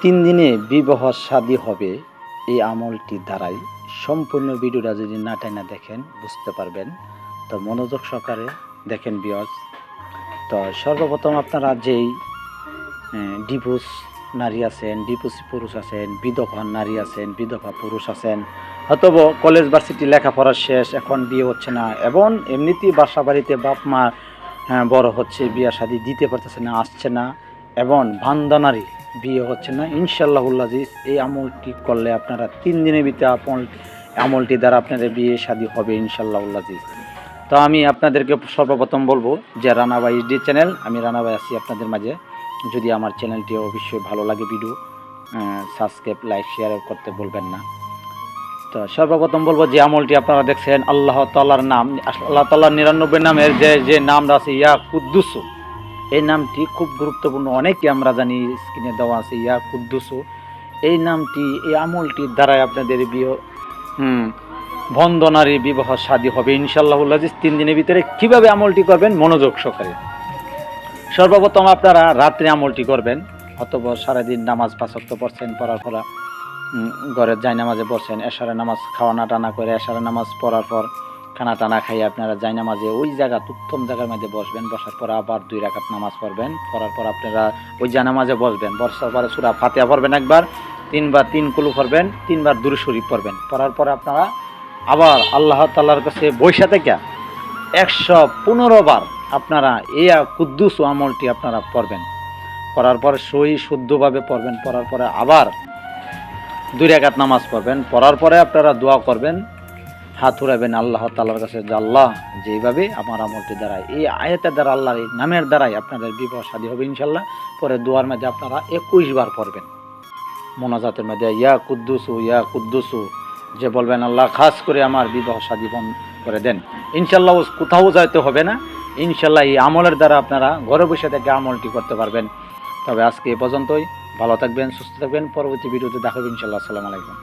3 দিনে বিবাহ শাদী হবে এই আমলটি দ্বারাই। সম্পূর্ণ ভিডিওটা যদি না টাইনা দেখেন বুঝতে পারবেন। তো মনোযোগ সহকারে দেখেন ভিউয়ার্স। তো সর্বপ্রথম আপনারা যেই ডিভোর্স নারী আছেন, ডিভোর্সি পুরুষ আছেন, বিধবা নারী আছেন, বিধবা পুরুষ আছেন, অথবা কলেজ ভার্সিটি লেখাপড়া শেষ, এখন বিয়ে হচ্ছে না, এবং এমনিতেই বাসা বাড়িতে বাপ মা বড় হচ্ছে, বিয়ে শাদী দিতে পারতেছে না, আসছে না, এবং বান্দা নারী বিয়ে হচ্ছে না, ইনশাআল্লাহুল আজিজ এই আমলটি করলে আপনারা 3 দিনের ভিতরে আমলটি দ্বারা আপনাদের বিয়ে শাদী হবে ইনশাআল্লাহুল আজিজ। তো আমি আপনাদেরকে সর্বপ্রথম বলবো যে রানা ভাই ডি চ্যানেল, আমি রানা ভাই আছি আপনাদের মাঝে। যদি আমার চ্যানেলটি অবশ্যই ভালো লাগে ভিডিও সাবস্ক্রাইব লাইক শেয়ার করতে বলবেন না। তো সর্বপ্রথম বলবো যে আমলটি আপনারা দেখছেন আল্লাহ তাআলার নাম, আল্লাহ তাআলার 99 নামের যে নামটা আছে ইয়া কুদ্দুস, এই নামটি খুব গুরুত্বপূর্ণ। অনেকে আমরা জানি, স্ক্রিনে দেওয়া আছে ইয়া কুদ্দুস। এই নামটি, এই আমলটির দ্বারাই আপনাদের বিয়ে বন্ধনারী বিবাহ শাদী হবে ইনশাআল্লাহুল আজিজ 3 দিনের ভিতরে। কিভাবে আমলটি করবেন মনোযোগ সহকারে। সর্বপ্রথম আপনারা রাত্রে আমলটি করবেন, অথবা সারাদিন নামাজ 5 ওয়াক্ত পড়ছেন, পড়ার পর ঘরের জায়নামাজে পড়ছেন, এশারের নামাজ খাওয়ানা টানা করে এশারের নামাজ পড়ার পর খানা টানা খাইয়ে আপনারা জায়নামাজে ওই জায়গা উত্তম জায়গার মধ্যে বসবেন। বসার পর আবার 2 রাকাত নামাজ পড়বেন। পড়ার পর আপনারা ওই জায়নামাজে বসবেন। বসার পরে সূরা ফাতিহা পড়বেন একবার, 3 বার 3 কুলু পড়বেন, 3 বার দুরূদ শরীফ পড়বেন। পড়ার পরে আপনারা আবার আল্লাহ তাআলার কাছে বৈশা থেকে 115 বার আপনারা এই কুদ্দুস আমলটি আপনারা পড়বেন। পড়ার পরে সহি শুদ্ধভাবে পড়বেন। পড়ার পরে আবার 2 রাকাত নামাজ পড়বেন। পড়ার পরে আপনারা দোয়া করবেন, হাত উড়াবেন আল্লাহ তাআলার কাছে যে আল্লাহ, যেইভাবে আমার আমলটি দ্বারাই, এই আয়াতের দ্বারা, আল্লাহর এই নামের দ্বারাই আপনাদের বিবাহ শাদী হবে ইনশাআল্লাহ। পরে দোয়ার মধ্যে আপনারা 21 বার পড়বেন মোনাজাতের মধ্যে ইয়া কুদ্দুসু ইয়া কুদ্দুসু, যে বলবেন আল্লাহ খাস করে আমার বিবাহ শাদী বন্ধ করে দেন। ইনশাআল্লাহ কোথাও যাইতে হবে না। ইনশাআল্লাহ এই আমলের দ্বারা আপনারা ঘরে বসে থেকে আমলটি করতে পারবেন। তবে আজকে এ পর্যন্তই। ভালো থাকবেন, সুস্থ থাকবেন। পরবর্তী ভিডিওতে দেখা হবে ইনশাআল্লাহ। আসসালামু আলাইকুম।